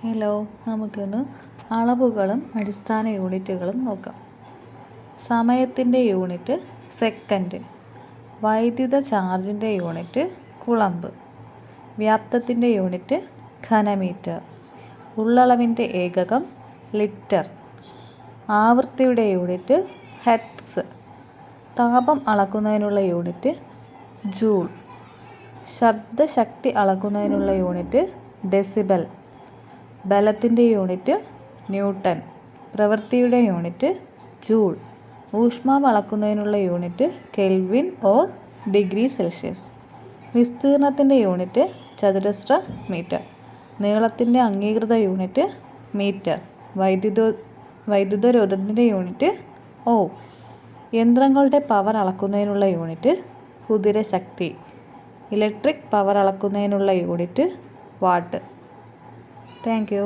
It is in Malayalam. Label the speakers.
Speaker 1: ഹലോ, നമുക്കിന്ന് അളവുകളും അടിസ്ഥാന യൂണിറ്റുകളും നോക്കാം. സമയത്തിൻ്റെ യൂണിറ്റ് സെക്കൻഡ്, വൈദ്യുത ചാർജിൻ്റെ യൂണിറ്റ് കുളമ്പ്, വ്യാപ്തത്തിൻ്റെ യൂണിറ്റ് ഘനമീറ്റർ, ഉള്ളളവിൻ്റെ ഏകകം ലിറ്റർ, ആവൃത്തിയുടെ യൂണിറ്റ് ഹെർട്സ്, താപം അളക്കുന്നതിനുള്ള യൂണിറ്റ് ജൂൾ, ശബ്ദശക്തി അളക്കുന്നതിനുള്ള യൂണിറ്റ് ഡെസിബൽ, ബലത്തിൻ്റെ യൂണിറ്റ് ന്യൂട്ടൺ, പ്രവൃത്തിയുടെ യൂണിറ്റ് ജൂൾ, ഊഷ്മാവ് അളക്കുന്നതിനുള്ള unit kelvin or degree Celsius, വിസ്തീർണത്തിൻ്റെ യൂണിറ്റ് ചതുരശ്ര മീറ്റർ, നീളത്തിൻ്റെ അംഗീകൃത യൂണിറ്റ് മീറ്റർ, വൈദ്യുതരോധത്തിൻ്റെ യൂണിറ്റ് ഓം, യന്ത്രങ്ങളുടെ പവർ അളക്കുന്നതിനുള്ള യൂണിറ്റ് കുതിരശക്തി, ഇലക്ട്രിക് പവർ അളക്കുന്നതിനുള്ള യൂണിറ്റ് വാട്ട്. Thank U.